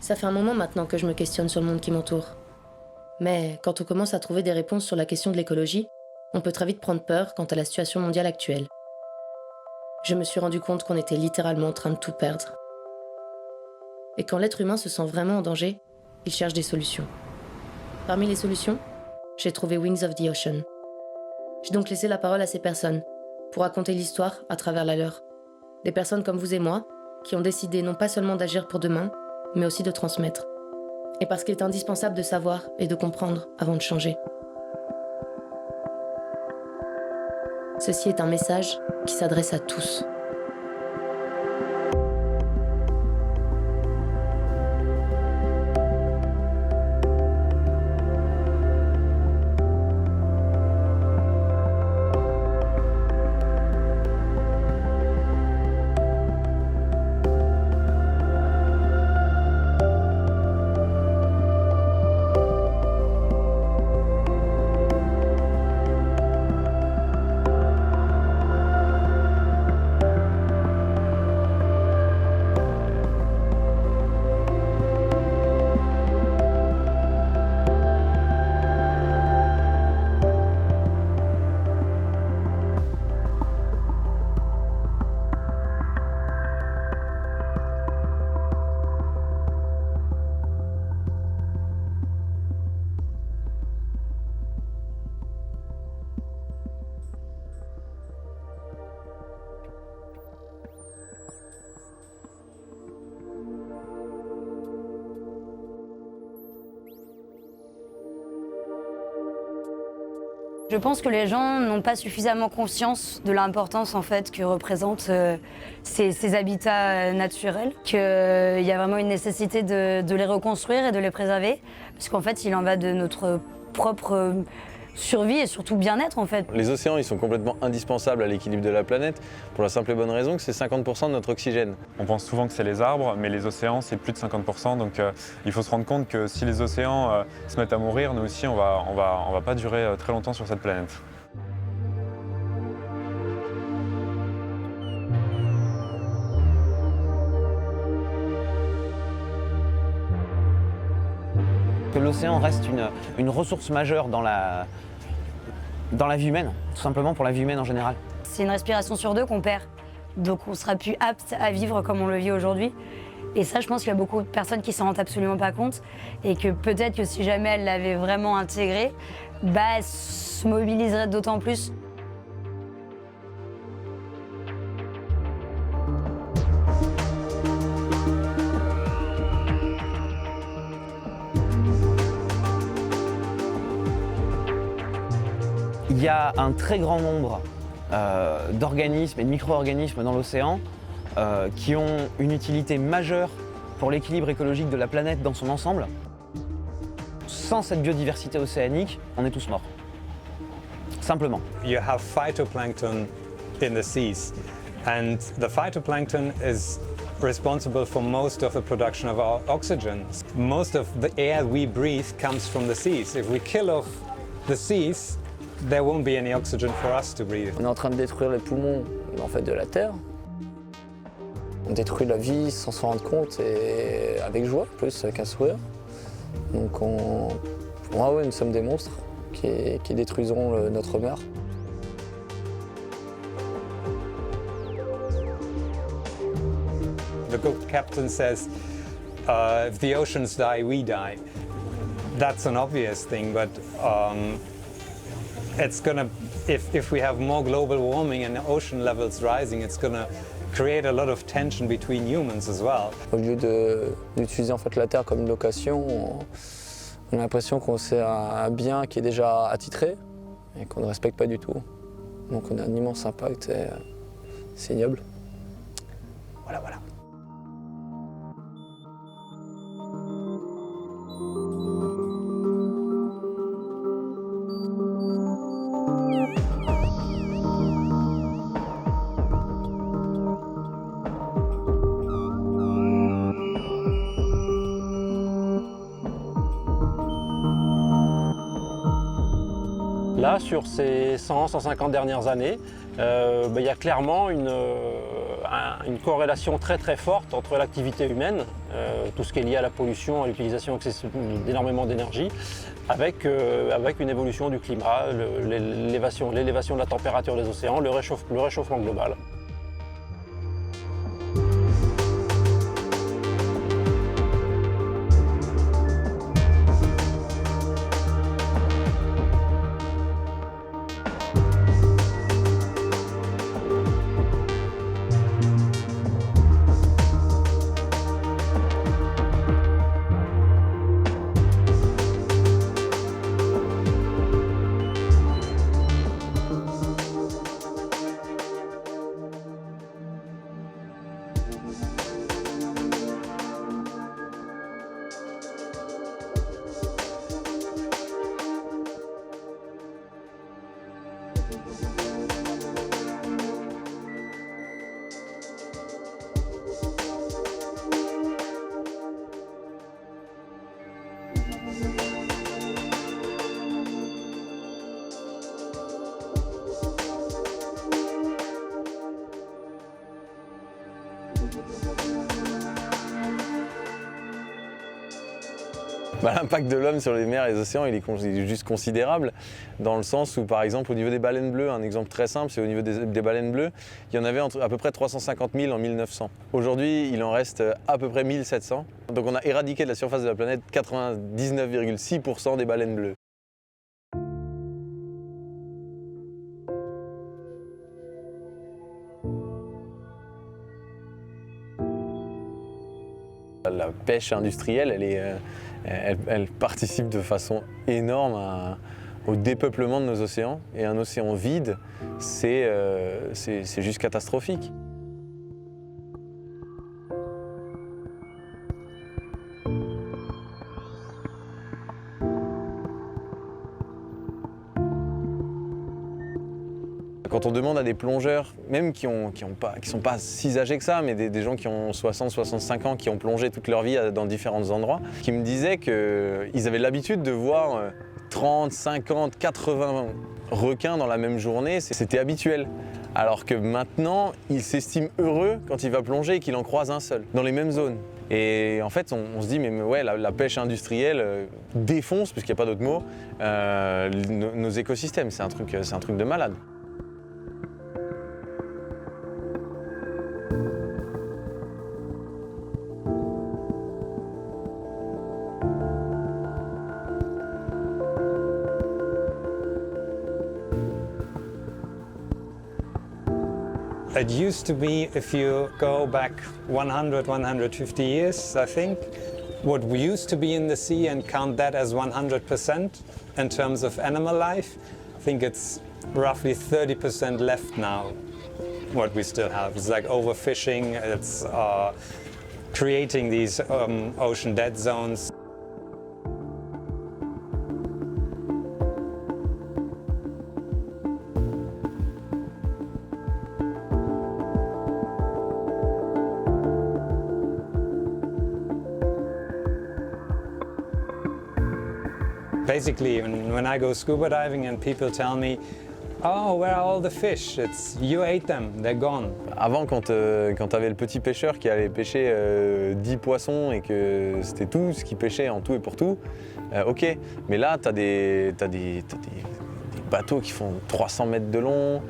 Ça fait un moment maintenant que je me questionne sur le monde qui m'entoure. Mais quand on commence à trouver des réponses sur la question de l'écologie, on peut très vite prendre peur quant à la situation mondiale actuelle. Je me suis rendu compte qu'on était littéralement en train de tout perdre. Et quand l'être humain se sent vraiment en danger, il cherche des solutions. Parmi les solutions, j'ai trouvé Wings of the Ocean. J'ai donc laissé la parole à ces personnes, pour raconter l'histoire à travers la leur. Des personnes comme vous et moi, qui ont décidé non pas seulement d'agir pour demain, mais aussi de transmettre. Et parce qu'il est indispensable de savoir et de comprendre avant de changer. Ceci est un message qui s'adresse à tous. Je pense que les gens n'ont pas suffisamment conscience de l'importance en fait que représentent ces habitats naturels, qu'il y a vraiment une nécessité de les reconstruire et de les préserver, parce qu'en fait il en va de notre propre survie et surtout bien-être en fait. Les océans ils sont complètement indispensables à l'équilibre de la planète pour la simple et bonne raison que c'est 50% de notre oxygène. On pense souvent que c'est les arbres, mais les océans c'est plus de 50%, donc il faut se rendre compte que si les océans se mettent à mourir, nous aussi on va pas durer très longtemps sur cette planète. Que l'océan reste une ressource majeure dans la vie humaine, tout simplement pour la vie humaine en général. C'est une respiration sur deux qu'on perd, donc on sera plus apte à vivre comme on le vit aujourd'hui. Et ça, je pense qu'il y a beaucoup de personnes qui s'en rendent absolument pas compte et que peut-être que si jamais elles l'avaient vraiment intégré, elles se mobiliseraient d'autant plus. Il y a un très grand nombre d'organismes et de micro-organismes dans l'océan qui ont une utilité majeure pour l'équilibre écologique de la planète dans son ensemble. Sans cette biodiversité océanique, on est tous morts. Simplement. You have phytoplankton in the seas, and the phytoplankton is responsible for most of the production of our oxygen. Most of the air we breathe comes from the seas. If we kill off the seas, there won't be any oxygen for us to breathe. On est en train de détruire les poumons en fait, de la Terre. On détruit la vie sans s'en rendre compte et avec joie, plus qu'un sourire. Donc pour moi, nous sommes des monstres qui détruisons notre mer. The good captain says, if the oceans die, we die. That's an obvious thing, but it's gonna, if we have more global warming and ocean levels rising, it's gonna create a lot of tension between humans as well. Au lieu d'utiliser en fait la Terre comme une location, on a l'impression qu'on c'est un bien qui est déjà attitré et qu'on ne respecte pas du tout. Donc on a un immense impact et c'est ignoble. Voilà. Là, sur ces 100-150 dernières années, il y a clairement une corrélation très très forte entre l'activité humaine, tout ce qui est lié à la pollution, à l'utilisation excessive d'énormément d'énergie, avec une évolution du climat, l'élévation de la température des océans, le réchauffement global. L'impact de l'homme sur les mers et les océans, il est juste considérable, dans le sens où, par exemple, au niveau des baleines bleues, un exemple très simple, c'est au niveau des baleines bleues, il y en avait à peu près 350 000 en 1900. Aujourd'hui, il en reste à peu près 1700. Donc on a éradiqué de la surface de la planète 99,6% des baleines bleues. La pêche industrielle, elle participe de façon énorme au dépeuplement de nos océans. Et un océan vide, c'est juste catastrophique. Quand on demande à des plongeurs, même qui sont pas si âgés que ça, mais des gens qui ont 60-65 ans, qui ont plongé toute leur vie dans différents endroits, qui me disaient qu'ils avaient l'habitude de voir 30, 50, 80 requins dans la même journée, c'était habituel. Alors que maintenant, il s'estime heureux quand il va plonger et qu'il en croise un seul, dans les mêmes zones. Et en fait, on se dit, mais ouais, la pêche industrielle défonce, puisqu'il n'y a pas d'autre mot, nos écosystèmes. C'est un truc de malade. It used to be, if you go back 100, 150 years, I think, what we used to be in the sea and count that as 100% in terms of animal life, I think it's roughly 30% left now, what we still have. It's like overfishing, it's creating these ocean dead zones. Basically, when I go scuba diving and people tell me, oh, where are all the fish? It's you ate them, they're gone. Avant, quand tu avais le petit pêcheur qui allait pêcher 10 poissons et que c'était tout ce qu'il pêchait en tout et pour tout, ok. Mais là, tu as des bateaux qui font 300 mètres de long,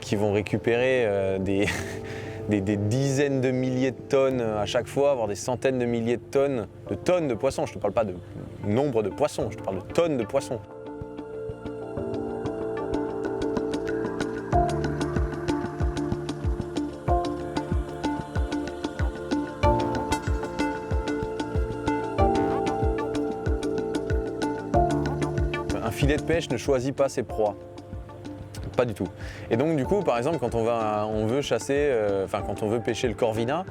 qui vont récupérer des dizaines de milliers de tonnes à chaque fois, voire des centaines de milliers de tonnes de poissons. Je ne te parle pas de nombre de poissons, je te parle de tonnes de poissons. Un filet de pêche ne choisit pas ses proies. Pas du tout. Et donc du coup, par exemple, quand on veut chasser, quand on veut pêcher le corvina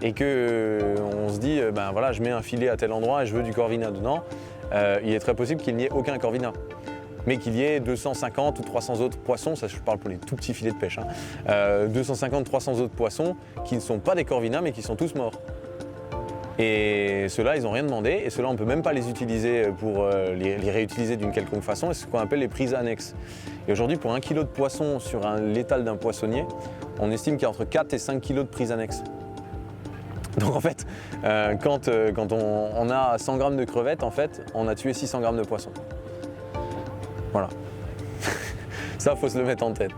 et que on se dit, ben voilà, je mets un filet à tel endroit et je veux du corvina dedans, il est très possible qu'il n'y ait aucun corvina, mais qu'il y ait 250 ou 300 autres poissons, ça je parle pour les tout petits filets de pêche, 250-300 autres poissons qui ne sont pas des corvinas mais qui sont tous morts. Et ceux-là, ils n'ont rien demandé, et ceux-là, on ne peut même pas les utiliser pour les réutiliser d'une quelconque façon, et c'est ce qu'on appelle les prises annexes. Et aujourd'hui, pour 1 kilo de poisson sur l'étal d'un poissonnier, on estime qu'il y a entre 4 et 5 kg de prise annexe. Donc en fait, quand on a 100 grammes de crevettes, en fait, on a tué 600 grammes de poisson. Voilà. Ça, faut se le mettre en tête.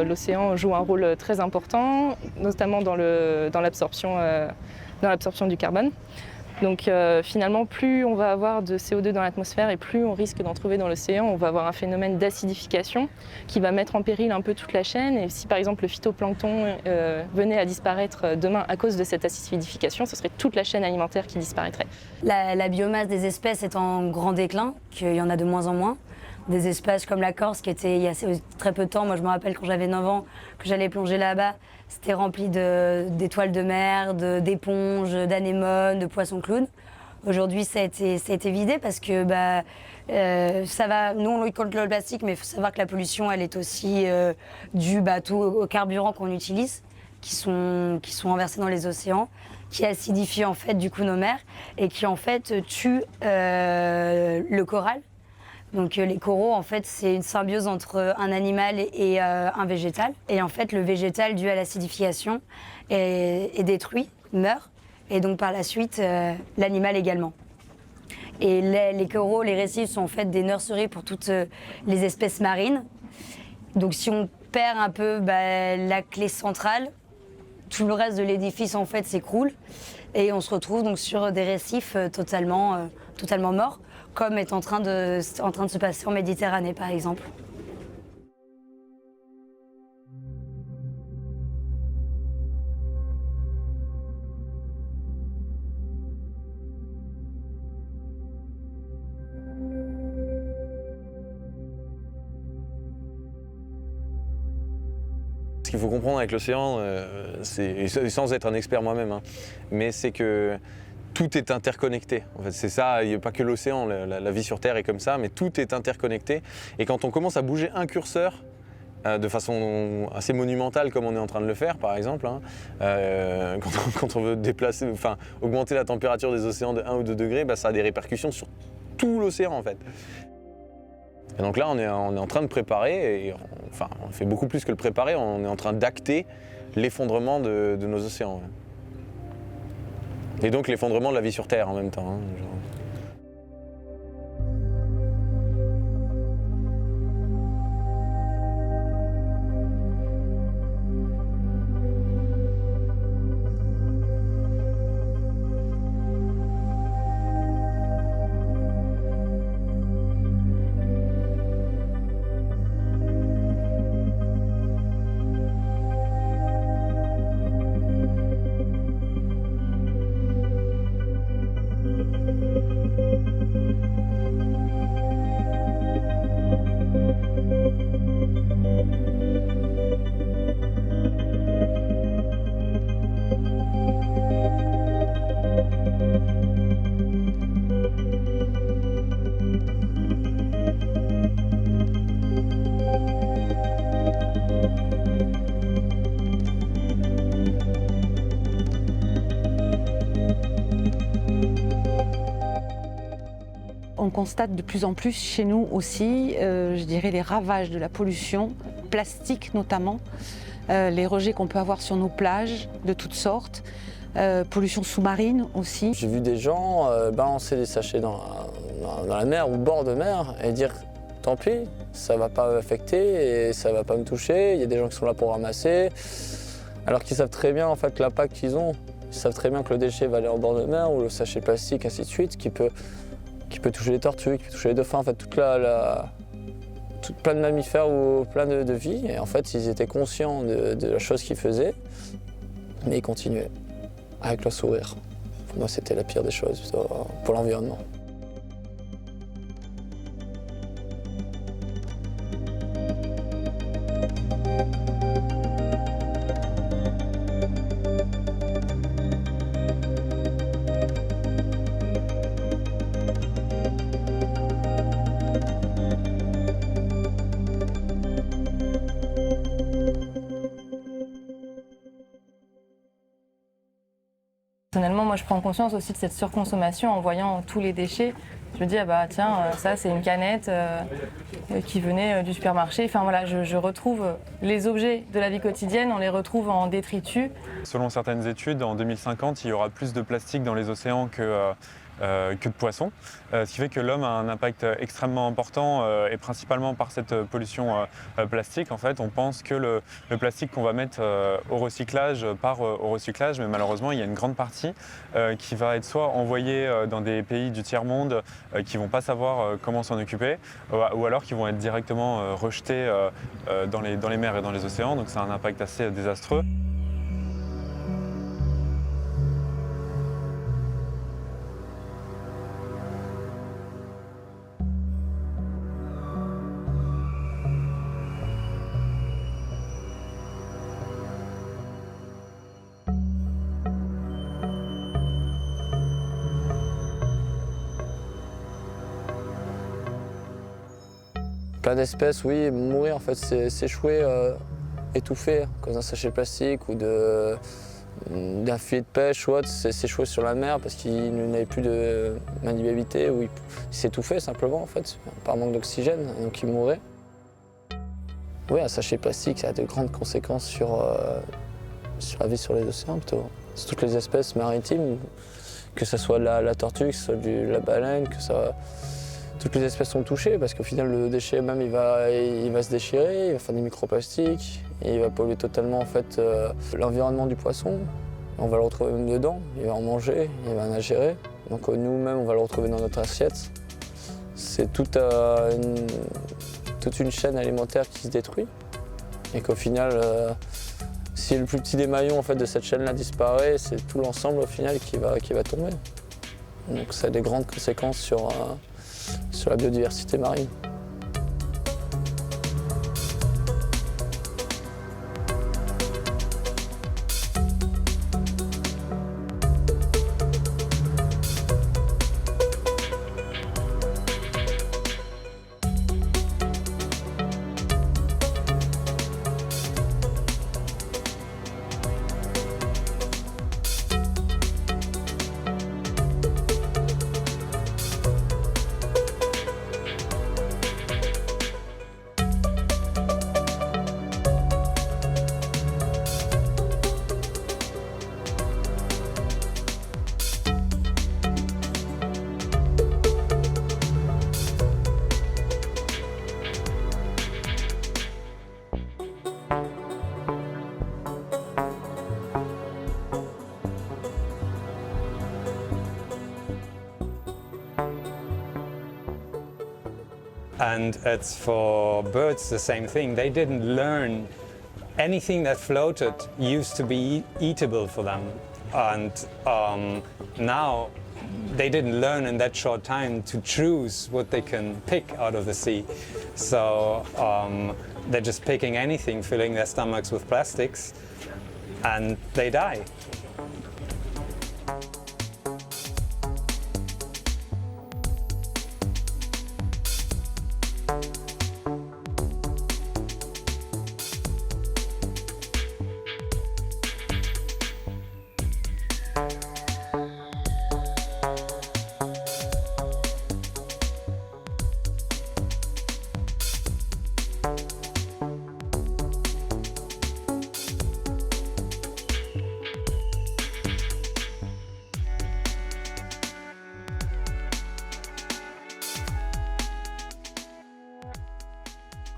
L'océan joue un rôle très important, notamment dans l'absorption du carbone. Donc finalement, plus on va avoir de CO2 dans l'atmosphère et plus on risque d'en trouver dans l'océan, on va avoir un phénomène d'acidification qui va mettre en péril un peu toute la chaîne. Et si par exemple le phytoplancton venait à disparaître demain à cause de cette acidification, ce serait toute la chaîne alimentaire qui disparaîtrait. La biomasse des espèces est en grand déclin, qu'il y en a de moins en moins. Des espèces comme la Corse qui était il y a très peu de temps, moi je me rappelle quand j'avais 9 ans que j'allais plonger là-bas, c'était rempli d'étoiles de mer, d'éponges, d'anémones, de poissons clowns. Aujourd'hui ça a été vidé parce que ça va, nous on lutte contre le plastique mais il faut savoir que la pollution elle est aussi due aux carburants qu'on utilise qui sont renversés dans les océans, qui acidifient en fait du coup nos mers et qui en fait tuent le coral. Donc les coraux, en fait, c'est une symbiose entre un animal et un végétal. Et en fait, le végétal, dû à l'acidification, est détruit, meurt. Et donc par la suite, l'animal également. Et les coraux, les récifs sont en fait des nurseries pour toutes les espèces marines. Donc si on perd un peu la clé centrale, tout le reste de l'édifice en fait s'écroule. Et on se retrouve donc sur des récifs totalement morts, comme est en train de se passer en Méditerranée par exemple. Ce qu'il faut comprendre avec l'océan, sans être un expert moi-même, hein, mais c'est que tout est interconnecté. En fait, c'est ça, il n'y a pas que l'océan, la vie sur Terre est comme ça, mais tout est interconnecté. Et quand on commence à bouger un curseur de façon assez monumentale, comme on est en train de le faire, par exemple, hein, quand on veut augmenter la température des océans de 1 ou 2 degrés, ça a des répercussions sur tout l'océan en fait. Et donc là, on est en train de préparer, et on fait beaucoup plus que le préparer, on est en train d'acter l'effondrement de nos océans. Et donc l'effondrement de la vie sur Terre en même temps. Hein, genre. On constate de plus en plus chez nous aussi, je dirais, les ravages de la pollution, plastique notamment, les rejets qu'on peut avoir sur nos plages de toutes sortes, pollution sous-marine aussi. J'ai vu des gens balancer des sachets dans la mer ou au bord de mer et dire tant pis, ça va pas m'affecter et ça va pas me toucher, il y a des gens qui sont là pour ramasser, alors qu'ils savent très bien en fait l'impact qu'ils ont. Ils savent très bien que le déchet va aller en bord de mer ou le sachet plastique, ainsi de suite, qui peut toucher les tortues, qui peut toucher les dauphins, en fait plein de mammifères ou plein de vie. Et en fait, ils étaient conscients de la chose qu'ils faisaient, mais ils continuaient avec le sourire. Pour moi, c'était la pire des choses pour l'environnement. moi je prends conscience aussi de cette surconsommation en voyant tous les déchets. Je me dis, ah bah tiens, ça c'est une canette qui venait du supermarché. Enfin voilà, je retrouve les objets de la vie quotidienne, on les retrouve en détritus. Selon certaines études, en 2050, il y aura plus de plastique dans les océans que de poissons. Ce qui fait que l'homme a un impact extrêmement important et principalement par cette pollution plastique. En fait, on pense que le plastique qu'on va mettre au recyclage part au recyclage, mais malheureusement, il y a une grande partie qui va être soit envoyée dans des pays du tiers-monde qui ne vont pas savoir comment s'en occuper, ou alors qui vont être directement rejetés dans les mers et dans les océans. Donc, c'est un impact assez désastreux. Plein d'espèces, oui, mourir en fait, c'est s'échouer, étouffé, à cause d'un sachet plastique ou d'un filet de pêche ou autre, c'est s'échouer sur la mer parce qu'il n'avait plus de maniabilité ou il s'étouffait simplement en fait, par manque d'oxygène, donc il mourait. Oui, un sachet plastique, ça a de grandes conséquences sur la vie sur les océans plutôt. Sur toutes les espèces maritimes, que ce soit la tortue, que ce soit la baleine, que ça. Toutes les espèces sont touchées parce qu'au final le déchet même il va se déchirer, il va faire des microplastiques et il va polluer totalement en fait l'environnement du poisson. On va le retrouver même dedans, il va en manger, il va en ingérer. Donc nous-mêmes on va le retrouver dans notre assiette. C'est toute une chaîne alimentaire qui se détruit et qu'au final si le plus petit des maillons en fait, de cette chaîne-là disparaît, c'est tout l'ensemble au final qui va tomber. Donc ça a des grandes conséquences sur la biodiversité marine. And it's for birds the same thing. They didn't learn anything that floated used to be eatable for them. And now they didn't learn in that short time to choose what they can pick out of the sea. So they're just picking anything, filling their stomachs with plastics, and they die.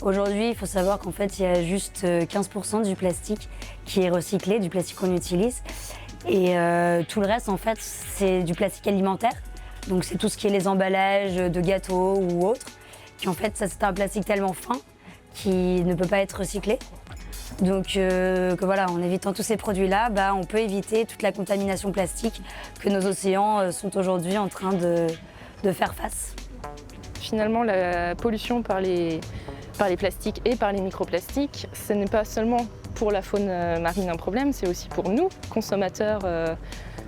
Aujourd'hui, il faut savoir qu'en fait, il y a juste 15% du plastique qui est recyclé, du plastique qu'on utilise. Et tout le reste, en fait, c'est du plastique alimentaire. Donc c'est tout ce qui est les emballages de gâteaux ou autres. Qui en fait, ça c'est un plastique tellement fin qui ne peut pas être recyclé. Donc que voilà, en évitant tous ces produits-là, on peut éviter toute la contamination plastique que nos océans sont aujourd'hui en train de faire face. Finalement, la pollution par les plastiques et par les microplastiques, ce n'est pas seulement pour la faune marine un problème, c'est aussi pour nous, consommateurs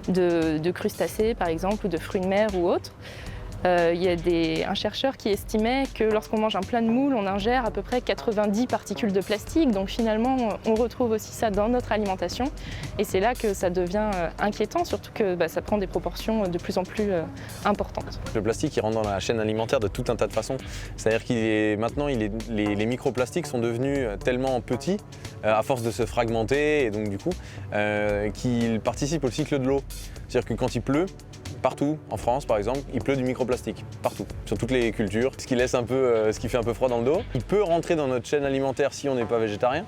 de crustacés par exemple, ou de fruits de mer ou autres. Il y a un chercheur qui estimait que lorsqu'on mange un plat de moule, on ingère à peu près 90 particules de plastique. Donc finalement, on retrouve aussi ça dans notre alimentation. Et c'est là que ça devient inquiétant, surtout que ça prend des proportions de plus en plus importantes. Le plastique, il rentre dans la chaîne alimentaire de tout un tas de façons. C'est-à-dire maintenant, les microplastiques sont devenus tellement petits, à force de se fragmenter, et donc du coup, qu'ils participent au cycle de l'eau. C'est-à-dire que quand il pleut, partout, en France par exemple, il pleut du microplastique, partout, sur toutes les cultures, ce qui fait un peu froid dans le dos. Il peut rentrer dans notre chaîne alimentaire si on n'est pas végétarien,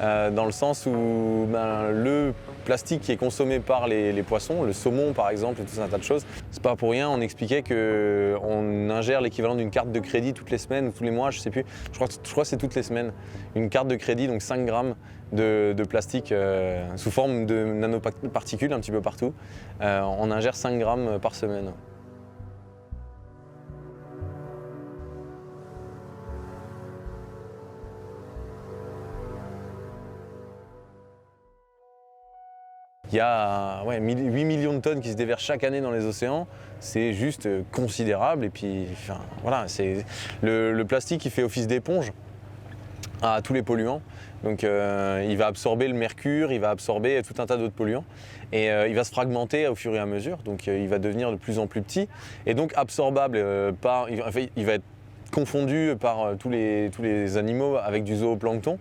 dans le sens où le plastique qui est consommé par les poissons, le saumon par exemple, et tout un tas de choses, c'est pas pour rien, on expliquait qu'on ingère l'équivalent d'une carte de crédit toutes les semaines ou tous les mois, je sais plus, je crois que c'est toutes les semaines, une carte de crédit, donc 5 grammes de plastique sous forme de nanoparticules un petit peu partout. On ingère 5 grammes par semaine. Il y a 8 millions de tonnes qui se déversent chaque année dans les océans, c'est juste considérable. Et puis, voilà, c'est le plastique qui fait office d'éponge à tous les polluants. Donc il va absorber le mercure, il va absorber tout un tas d'autres polluants et il va se fragmenter au fur et à mesure, donc il va devenir de plus en plus petit et donc absorbable il va être confondu par tous les animaux avec du zooplancton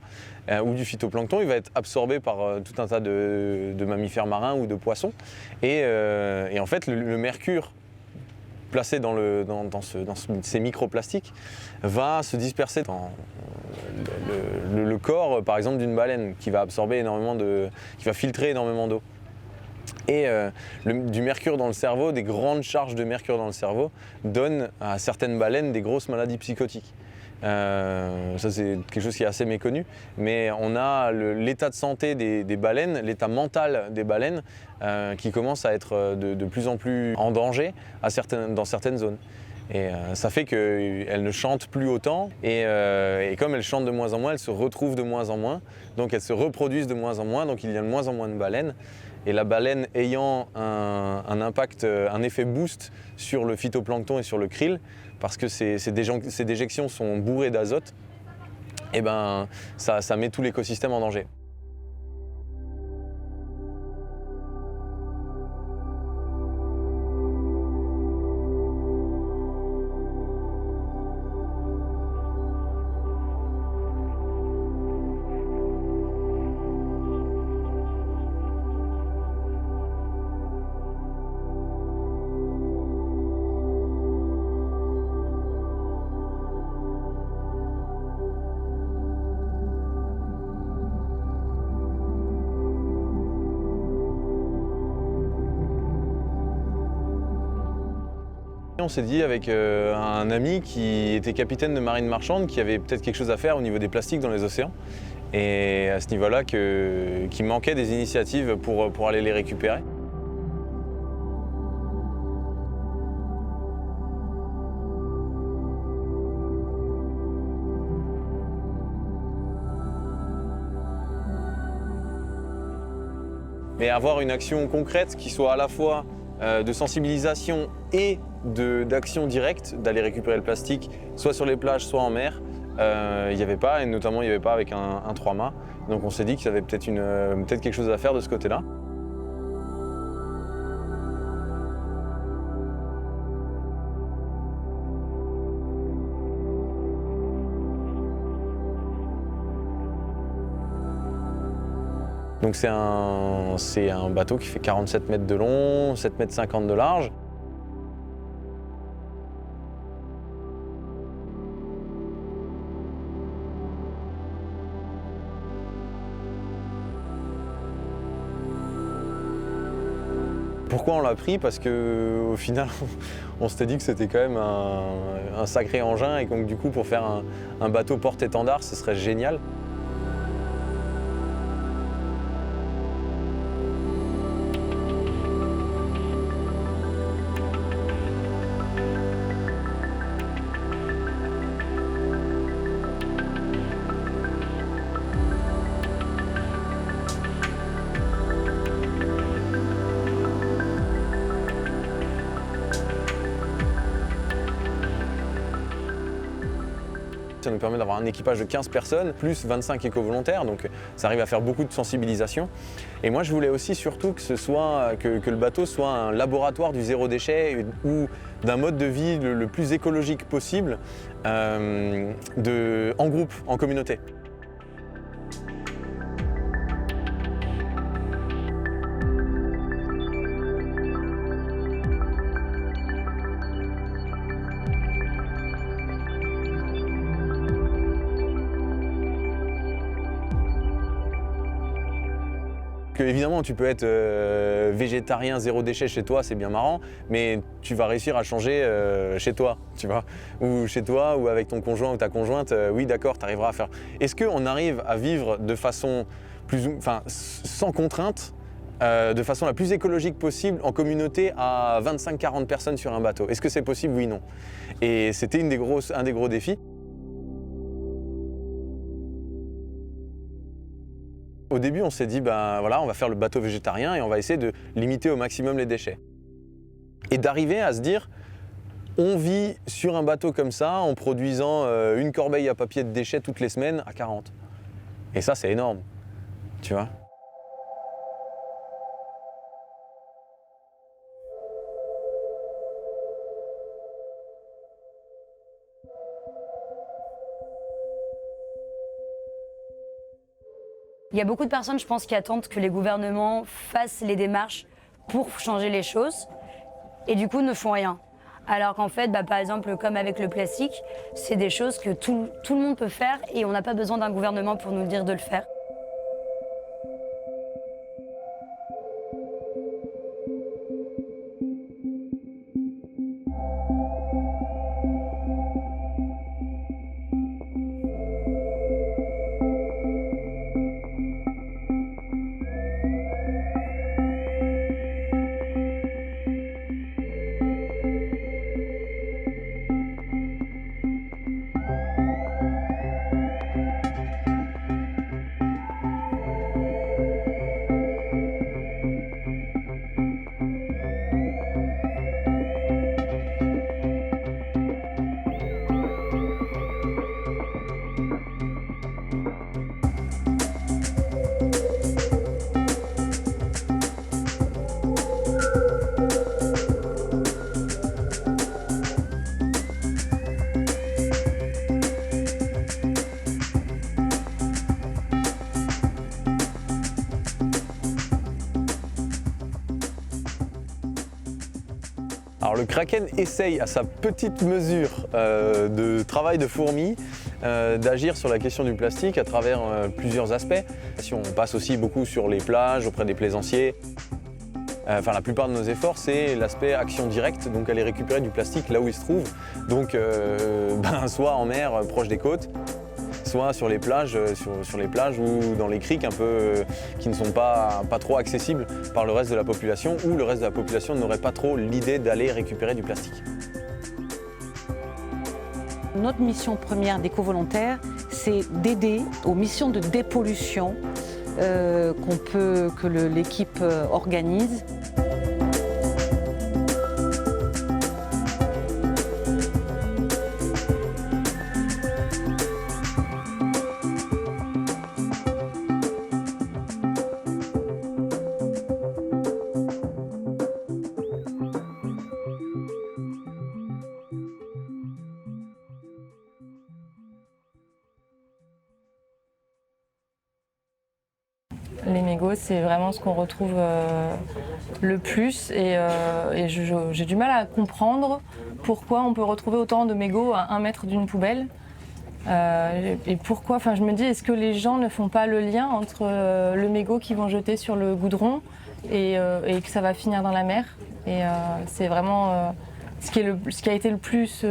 ou du phytoplancton, il va être absorbé par tout un tas de mammifères marins ou de poissons et en fait le mercure placé dans ces microplastiques va se disperser dans le corps par exemple d'une baleine qui va absorber qui va filtrer énormément d'eau. Et du mercure dans le cerveau, des grandes charges de mercure dans le cerveau donnent à certaines baleines des grosses maladies psychotiques. Ça c'est quelque chose qui est assez méconnu, mais on a l'état de santé des baleines, l'état mental des baleines qui commence à être de plus en plus en danger dans certaines zones. Et ça fait qu'elles ne chantent plus autant et comme elles chantent de moins en moins, elles se retrouvent de moins en moins, donc elles se reproduisent de moins en moins, donc il y a de moins en moins de baleines. Et la baleine ayant un impact, un effet boost sur le phytoplancton et sur le krill, parce que ces déjections sont bourrées d'azote, et ça met tout l'écosystème en danger. On s'est dit avec un ami qui était capitaine de marine marchande, qui avait peut-être quelque chose à faire au niveau des plastiques dans les océans. Et à ce niveau-là, qu'il manquait des initiatives pour aller les récupérer. Mais avoir une action concrète qui soit à la fois de sensibilisation et d'action directe, d'aller récupérer le plastique, soit sur les plages, soit en mer, il n'y avait pas, et notamment il n'y avait pas avec un 3-mâts. Donc on s'est dit qu'il y avait peut-être quelque chose à faire de ce côté-là. Donc c'est un bateau qui fait 47 mètres de long, 7,50 mètres de large. Pourquoi on l'a pris? Parce qu'au final, on s'était dit que c'était quand même un sacré engin et donc du coup pour faire un bateau porte-étendard, ce serait génial. Ça nous permet d'avoir un équipage de 15 personnes, plus 25 éco-volontaires, donc ça arrive à faire beaucoup de sensibilisation. Et moi je voulais aussi surtout que le bateau soit un laboratoire du zéro déchet ou d'un mode de vie le plus écologique possible en groupe, en communauté. Évidemment, tu peux être végétarien, zéro déchet chez toi, c'est bien marrant, mais tu vas réussir à changer chez toi, tu vois. Ou chez toi, ou avec ton conjoint ou ta conjointe, oui d'accord, tu arriveras à faire. Est-ce qu'on arrive à vivre de façon sans contrainte, de façon la plus écologique possible en communauté à 25-40 personnes sur un bateau? Est-ce que c'est possible? Oui, non. Et c'était un des gros défis. Au début, on s'est dit, ben voilà, on va faire le bateau végétarien et on va essayer de limiter au maximum les déchets. Et d'arriver à se dire, on vit sur un bateau comme ça en produisant une corbeille à papier de déchets toutes les semaines à 40. Et ça, c'est énorme, tu vois. Il y a beaucoup de personnes, je pense, qui attendent que les gouvernements fassent les démarches pour changer les choses et du coup ne font rien. Alors qu'en fait, par exemple, comme avec le plastique, c'est des choses que tout le monde peut faire et on n'a pas besoin d'un gouvernement pour nous dire de le faire. Alors le Kraken essaye à sa petite mesure de travail de fourmi d'agir sur la question du plastique à travers plusieurs aspects. On passe aussi beaucoup sur les plages, auprès des plaisanciers. La plupart de nos efforts, c'est l'aspect action directe, donc aller récupérer du plastique là où il se trouve. Donc soit en mer, proche des côtes, soit sur les plages, ou dans les criques un peu qui ne sont pas trop accessibles par le reste de la population, où le reste de la population n'aurait pas trop l'idée d'aller récupérer du plastique. Notre mission première d'éco-volontaires, c'est d'aider aux missions de dépollution que l'équipe organise. Les mégots, c'est vraiment ce qu'on retrouve le plus et j'ai du mal à comprendre pourquoi on peut retrouver autant de mégots à 1 mètre d'une poubelle. Et pourquoi, je me dis, est-ce que les gens ne font pas le lien entre le mégot qu'ils vont jeter sur le goudron et que ça va finir dans la mer. Et c'est vraiment ce qui a été le plus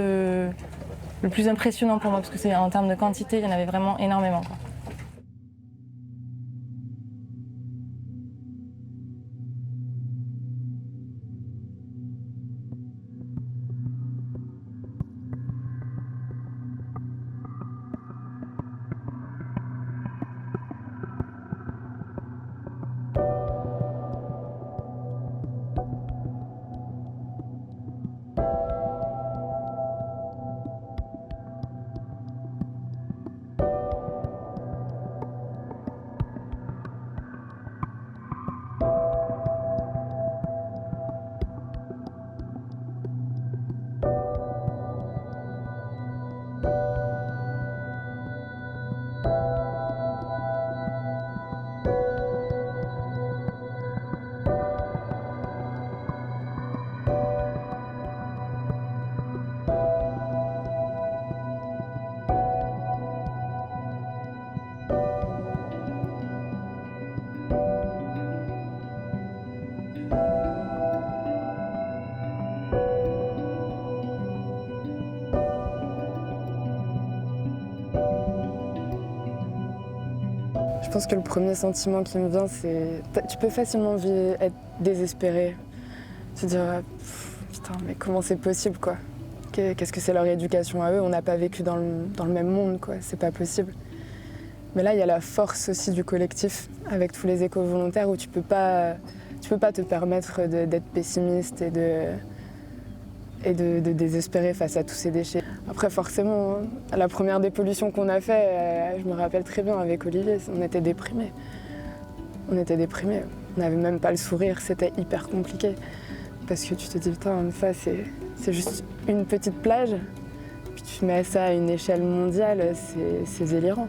impressionnant pour moi, parce que c'est en termes de quantité, il y en avait vraiment énormément, quoi. Je pense que le premier sentiment qui me vient, c'est... Tu peux facilement être désespéré. Se dire, putain, mais comment c'est possible, quoi? Qu'est-ce que c'est leur éducation à eux? On n'a pas vécu dans le même monde, quoi. C'est pas possible. Mais là, il y a la force aussi du collectif, avec tous les éco-volontaires, où tu peux pas te permettre d'être pessimiste et de désespérer face à tous ces déchets. Après, forcément, la première dépollution qu'on a fait, je me rappelle très bien avec Olivier, on était déprimés. On n'avait même pas le sourire, c'était hyper compliqué. Parce que tu te dis, putain, ça c'est juste une petite plage, puis tu mets ça à une échelle mondiale, c'est délirant.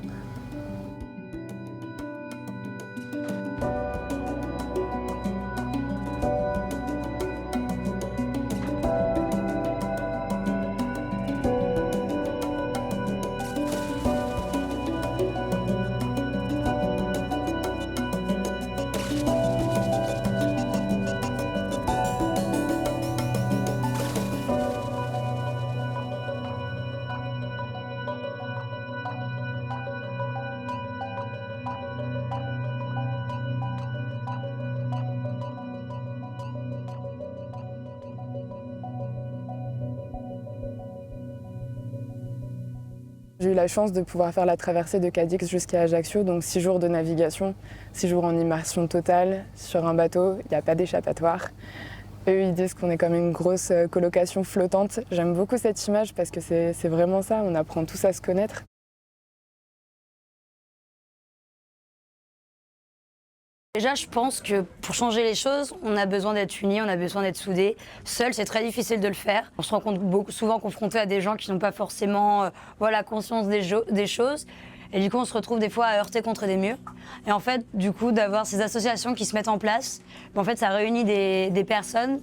J'ai eu la chance de pouvoir faire la traversée de Cadix jusqu'à Ajaccio, donc 6 jours de navigation, 6 jours en immersion totale sur un bateau, il n'y a pas d'échappatoire. Eux, ils disent qu'on est comme une grosse colocation flottante. J'aime beaucoup cette image parce que c'est vraiment ça, on apprend tous à se connaître. Déjà, je pense que pour changer les choses, on a besoin d'être unis, on a besoin d'être soudés. Seul, c'est très difficile de le faire. On se rencontre souvent confronté à des gens qui n'ont pas forcément conscience des choses. Et du coup, on se retrouve des fois à heurter contre des murs. Et en fait, du coup, d'avoir ces associations qui se mettent en place, en fait, ça réunit des personnes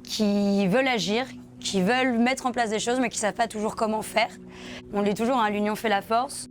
qui veulent agir, qui veulent mettre en place des choses, mais qui ne savent pas toujours comment faire. On dit toujours, hein, l'union fait la force.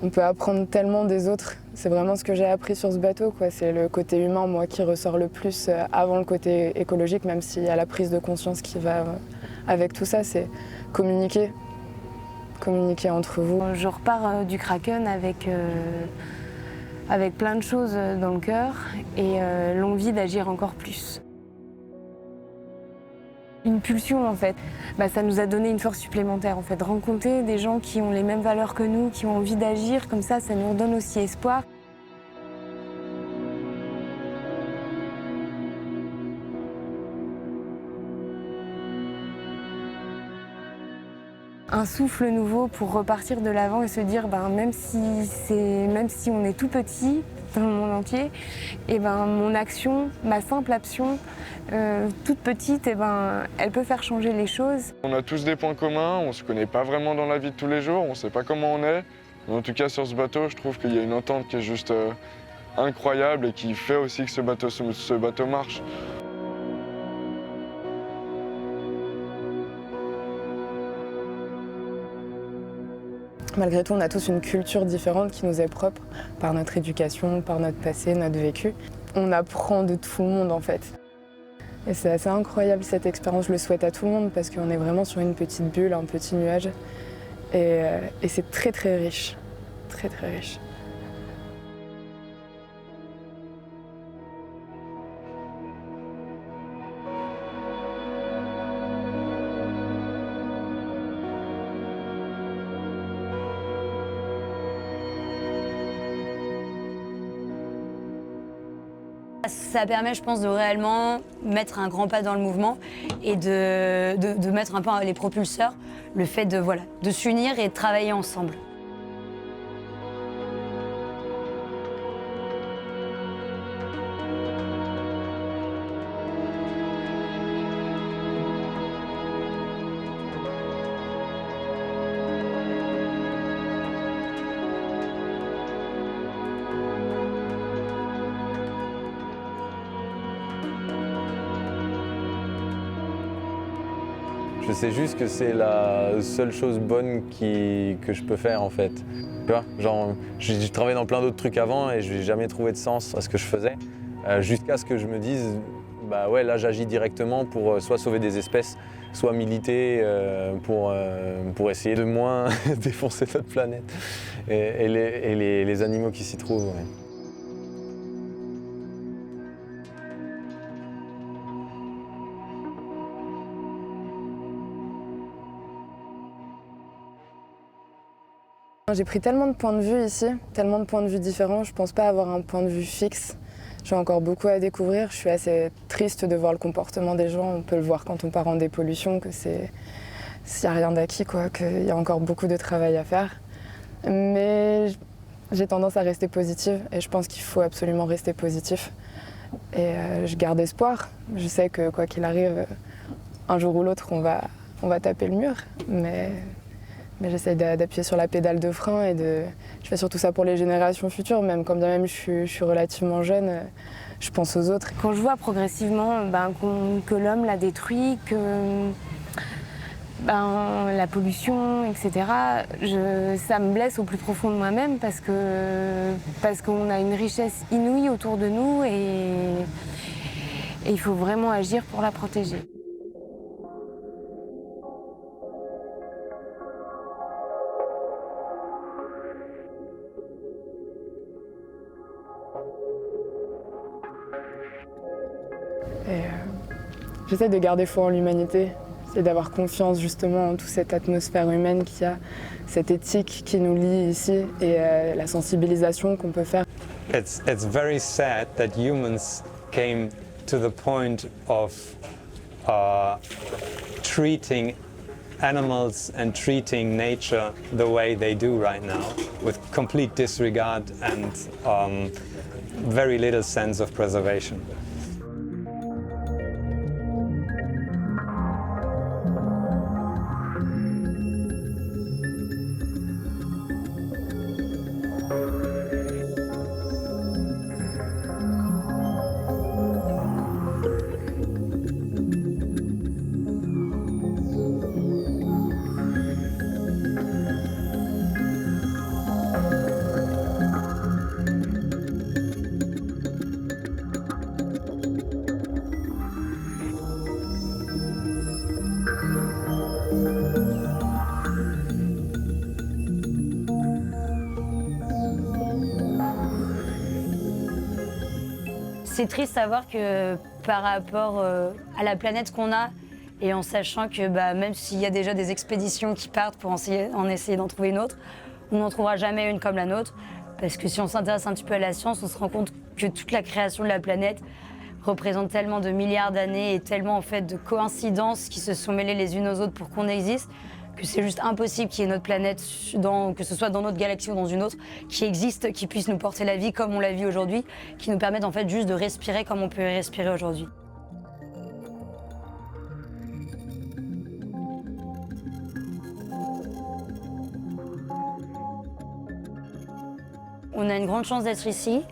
On peut apprendre tellement des autres. C'est vraiment ce que j'ai appris sur ce bateau, quoi. C'est le côté humain, moi, qui ressort le plus avant le côté écologique, même s'il y a la prise de conscience qui va avec tout ça. C'est communiquer. Communiquer entre vous. Je repars du Kraken avec plein de choses dans le cœur et l'envie d'agir encore plus. Une pulsion en fait, ça nous a donné une force supplémentaire en fait. Rencontrer des gens qui ont les mêmes valeurs que nous, qui ont envie d'agir, comme ça nous redonne aussi espoir. Un souffle nouveau pour repartir de l'avant et se dire même si on est tout petit dans le monde entier, mon action, ma simple action, toute petite, elle peut faire changer les choses. On a tous des points communs, on ne se connaît pas vraiment dans la vie de tous les jours, on ne sait pas comment on est. Mais en tout cas sur ce bateau, je trouve qu'il y a une entente qui est juste incroyable et qui fait aussi que ce bateau marche. Malgré tout, on a tous une culture différente qui nous est propre, par notre éducation, par notre passé, notre vécu. On apprend de tout le monde en fait. Et c'est assez incroyable cette expérience, je le souhaite à tout le monde parce qu'on est vraiment sur une petite bulle, un petit nuage. Et c'est très très riche, très très riche. Ça permet, je pense, de réellement mettre un grand pas dans le mouvement et de mettre un peu les propulseurs, le fait de s'unir et de travailler ensemble. Je sais juste que c'est la seule chose bonne que je peux faire en fait. Tu vois, genre, j'ai travaillé dans plein d'autres trucs avant et je n'ai jamais trouvé de sens à ce que je faisais. Jusqu'à ce que je me dise, bah ouais, là j'agis directement pour soit sauver des espèces, soit militer pour essayer de moins défoncer notre planète et les animaux qui s'y trouvent. Ouais. J'ai pris tellement de points de vue ici, tellement de points de vue différents, je pense pas avoir un point de vue fixe. J'ai encore beaucoup à découvrir, je suis assez triste de voir le comportement des gens, on peut le voir quand on part en dépollution, que s'il n'y a rien d'acquis, qu'il y a encore beaucoup de travail à faire. Mais j'ai tendance à rester positive et je pense qu'il faut absolument rester positif. Et je garde espoir, je sais que quoi qu'il arrive, un jour ou l'autre on va taper le mur, mais j'essaie d'appuyer sur la pédale de frein et je fais surtout ça pour les générations futures, même quand bien même je suis relativement jeune, je pense aux autres. Quand je vois progressivement que l'homme l'a détruit, que la pollution, etc., ça me blesse au plus profond de moi-même parce qu'on a une richesse inouïe autour de nous et il faut vraiment agir pour la protéger. J'essaie de garder foi en l'humanité, c'est d'avoir confiance justement en toute cette atmosphère humaine qu'il y a, cette éthique qui nous lie ici et la sensibilisation qu'on peut faire. It's very sad that humans came to the point of treating animals and treating nature the way they do right now, with complete disregard and very little sense of preservation. C'est triste à voir que par rapport à la planète qu'on a et en sachant que même s'il y a déjà des expéditions qui partent pour essayer d'en trouver une autre, on n'en trouvera jamais une comme la nôtre. Parce que si on s'intéresse un petit peu à la science, on se rend compte que toute la création de la planète représente tellement de milliards d'années et tellement en fait de coïncidences qui se sont mêlées les unes aux autres pour qu'on existe, que c'est juste impossible qu'il y ait notre planète, que ce soit dans notre galaxie ou dans une autre, qui existe, qui puisse nous porter la vie comme on la vit aujourd'hui, qui nous permette en fait juste de respirer comme on peut respirer aujourd'hui. On a une grande chance d'être ici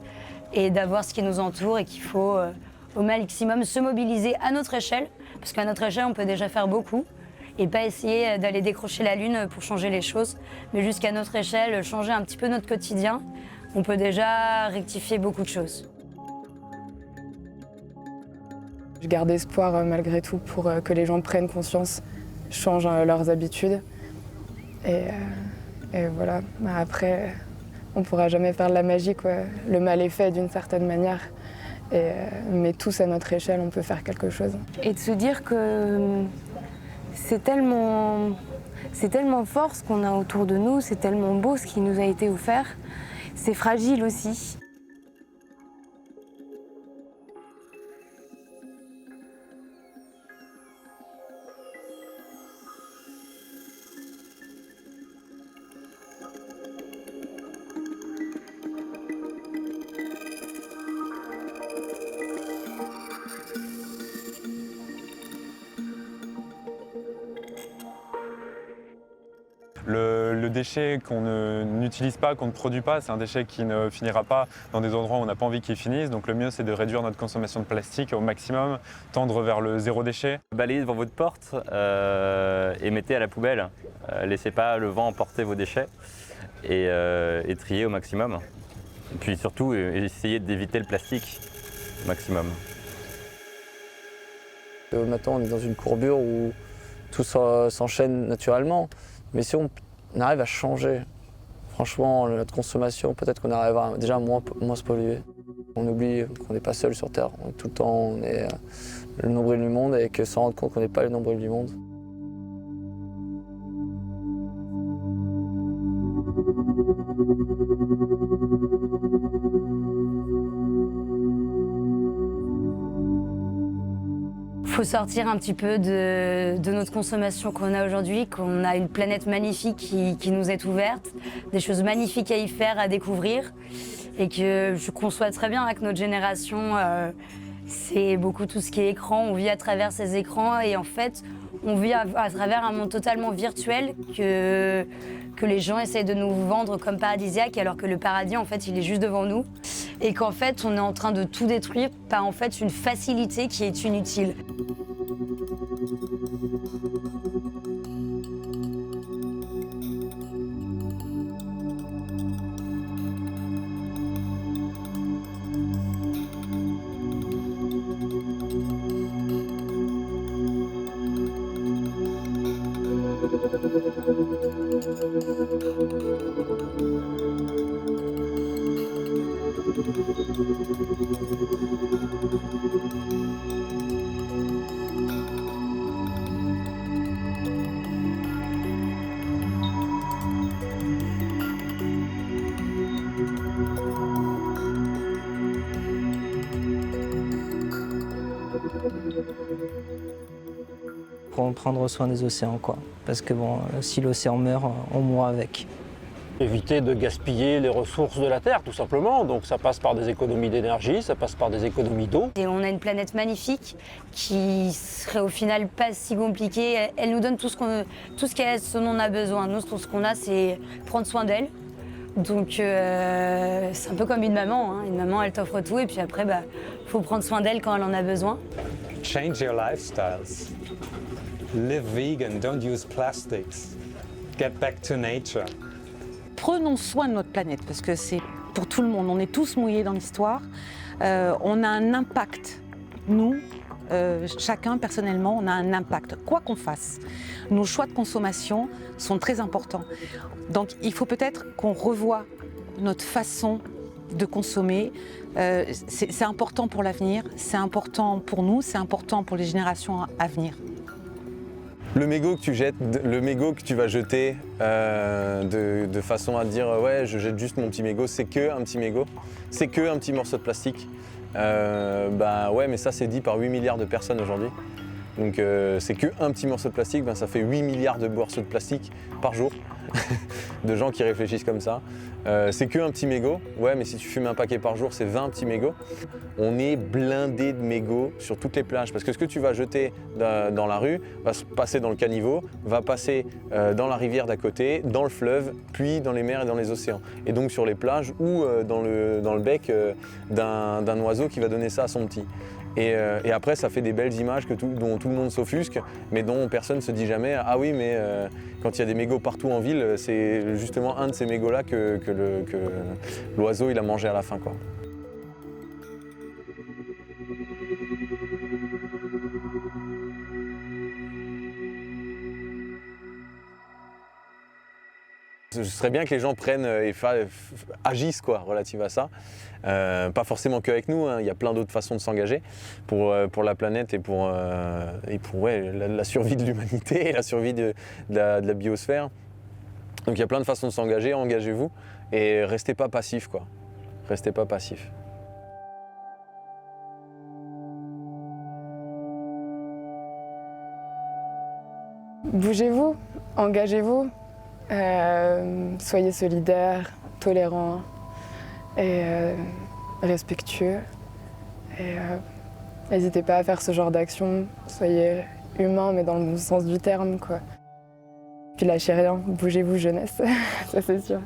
et d'avoir ce qui nous entoure et qu'il faut au maximum se mobiliser à notre échelle, parce qu'à notre échelle on peut déjà faire beaucoup. Et pas essayer d'aller décrocher la lune pour changer les choses, mais jusqu'à notre échelle, changer un petit peu notre quotidien, on peut déjà rectifier beaucoup de choses. Je garde espoir malgré tout pour que les gens prennent conscience, changent leurs habitudes. Et voilà, après, on ne pourra jamais faire de la magie, quoi. Le mal est fait d'une certaine manière. Mais tous à notre échelle, on peut faire quelque chose. Et de se dire que c'est tellement fort ce qu'on a autour de nous, c'est tellement beau ce qui nous a été offert, c'est fragile aussi. le déchet qu'on n'utilise pas, qu'on ne produit pas, c'est un déchet qui ne finira pas dans des endroits où on n'a pas envie qu'il finisse. Donc le mieux, c'est de réduire notre consommation de plastique au maximum, tendre vers le zéro déchet. Balayez devant votre porte et mettez à la poubelle. Laissez pas le vent emporter vos déchets et triez au maximum. Et puis surtout, essayez d'éviter le plastique au maximum. Maintenant, on est dans une courbure où tout s'enchaîne naturellement. Mais si on arrive à changer, franchement, notre consommation, peut-être qu'on arrivera déjà à moins se polluer. On oublie qu'on n'est pas seul sur Terre. Tout le temps, on est le nombril du monde et que s'en rendre compte qu'on n'est pas le nombril du monde. Il faut sortir un petit peu de notre consommation qu'on a aujourd'hui, qu'on a une planète magnifique qui nous est ouverte, des choses magnifiques à y faire, à découvrir, et que je conçois très bien avec notre génération, c'est beaucoup tout ce qui est écran, on vit à travers ces écrans et en fait on vit à travers un monde totalement virtuel que les gens essayent de nous vendre comme paradisiaque alors que le paradis en fait il est juste devant nous et qu'en fait on est en train de tout détruire par en fait une facilité qui est inutile. Pour prendre soin des océans, quoi. Parce que bon, si l'océan meurt, on mourra avec. Éviter de gaspiller les ressources de la Terre, tout simplement. Donc ça passe par des économies d'énergie, ça passe par des économies d'eau. Et on a une planète magnifique qui serait au final pas si compliquée. Elle nous donne tout ce dont on a besoin. Nous, tout ce qu'on a, c'est prendre soin d'elle. Donc c'est un peu comme une maman. Hein. Une maman, elle t'offre tout et puis après, faut prendre soin d'elle quand elle en a besoin. Change your lifestyles. Live vegan, don't use plastics. Get back to nature. Prenons soin de notre planète, parce que c'est pour tout le monde. On est tous mouillés dans l'histoire. On a un impact. Nous, chacun personnellement, on a un impact. Quoi qu'on fasse, nos choix de consommation sont très importants. Donc il faut peut-être qu'on revoie notre façon de consommer. C'est important pour l'avenir, c'est important pour nous, c'est important pour les générations à venir. Le mégot que tu jettes, le mégot que tu vas jeter de façon à te dire ouais je jette juste mon petit mégot, c'est que un petit mégot, c'est que un petit morceau de plastique. Ouais mais ça c'est dit par 8 milliards de personnes aujourd'hui. Donc c'est que un petit morceau de plastique, ça fait 8 milliards de morceaux de plastique par jour de gens qui réfléchissent comme ça. C'est que un petit mégot, ouais mais si tu fumes un paquet par jour c'est 20 petits mégots. On est blindé de mégots sur toutes les plages parce que ce que tu vas jeter dans la rue va se passer dans le caniveau, va passer dans la rivière d'à côté, dans le fleuve, puis dans les mers et dans les océans. Et donc sur les plages ou dans le bec d'un oiseau qui va donner ça à son petit. Et après, ça fait des belles images dont tout le monde s'offusque, mais dont personne ne se dit jamais « Ah oui, mais quand il y a des mégots partout en ville, c'est justement un de ces mégots-là que l'oiseau il a mangé à la fin. » quoi. Ce serait bien que les gens prennent et agissent relative à ça. Pas forcément qu'avec nous, hein. Il y a plein d'autres façons de s'engager pour la planète et pour la survie de l'humanité et la survie de la biosphère. Donc il y a plein de façons de s'engager, engagez-vous et restez pas passifs, quoi. Restez pas passifs. Bougez-vous, engagez-vous. Soyez solidaires, tolérants et respectueux. Et n'hésitez pas à faire ce genre d'action. Soyez humains, mais dans le bon sens du terme, quoi. Puis lâchez rien, bougez-vous jeunesse, ça c'est sûr.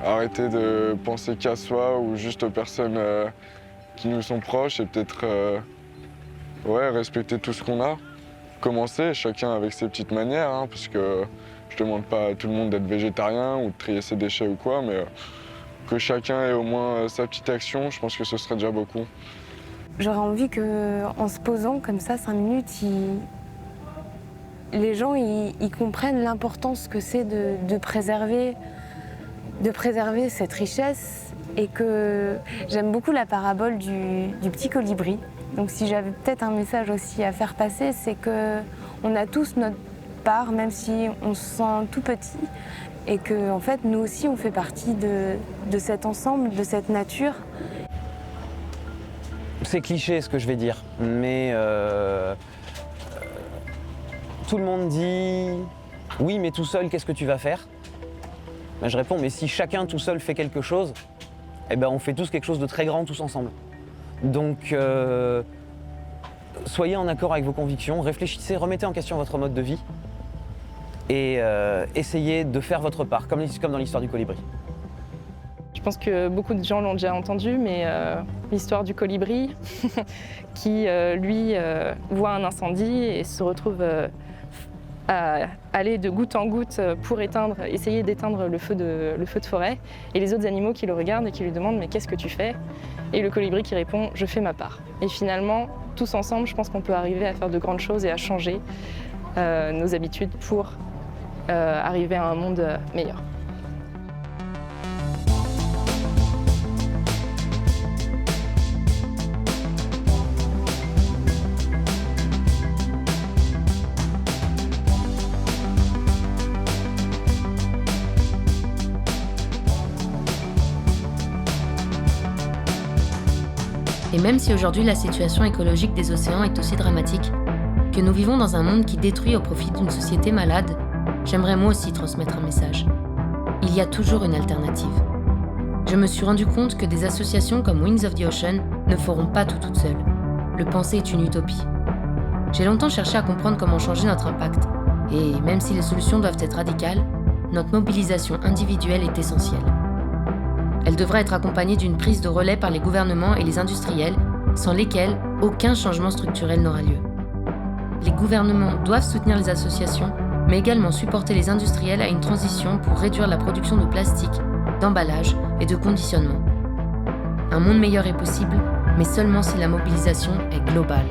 Arrêter de penser qu'à soi ou juste aux personnes qui nous sont proches et peut-être respecter tout ce qu'on a. Commencer, chacun avec ses petites manières, hein, parce que je demande pas à tout le monde d'être végétarien ou de trier ses déchets ou quoi, mais que chacun ait au moins sa petite action, je pense que ce serait déjà beaucoup. J'aurais envie qu'en se posant comme ça 5 minutes, les gens ils comprennent l'importance que c'est de préserver cette richesse, et que j'aime beaucoup la parabole du petit colibri. Donc si j'avais peut-être un message aussi à faire passer, c'est qu'on a tous notre part, même si on se sent tout petit, et que en fait nous aussi on fait partie de cet ensemble, de cette nature. C'est cliché ce que je vais dire, mais tout le monde dit « oui, mais tout seul, qu'est-ce que tu vas faire ?» Ben, je réponds « mais si chacun tout seul fait quelque chose, eh ben, on fait tous quelque chose de très grand tous ensemble. » Donc, soyez en accord avec vos convictions, réfléchissez, remettez en question votre mode de vie et essayez de faire votre part, comme dans l'histoire du colibri. Je pense que beaucoup de gens l'ont déjà entendu, mais l'histoire du colibri qui, lui, voit un incendie et se retrouve à aller de goutte en goutte pour essayer d'éteindre le feu de forêt, et les autres animaux qui le regardent et qui lui demandent « mais qu'est-ce que tu fais ?» Et le colibri qui répond « je fais ma part ». Et finalement, tous ensemble, je pense qu'on peut arriver à faire de grandes choses et à changer nos habitudes pour arriver à un monde meilleur. Et même si aujourd'hui la situation écologique des océans est aussi dramatique, que nous vivons dans un monde qui détruit au profit d'une société malade, j'aimerais moi aussi transmettre un message. Il y a toujours une alternative. Je me suis rendu compte que des associations comme Wings of the Ocean ne feront pas tout toutes seules. Le penser est une utopie. J'ai longtemps cherché à comprendre comment changer notre impact, et même si les solutions doivent être radicales, notre mobilisation individuelle est essentielle. Elle devra être accompagnée d'une prise de relais par les gouvernements et les industriels, sans lesquels aucun changement structurel n'aura lieu. Les gouvernements doivent soutenir les associations, mais également supporter les industriels à une transition pour réduire la production de plastique, d'emballage et de conditionnement. Un monde meilleur est possible, mais seulement si la mobilisation est globale.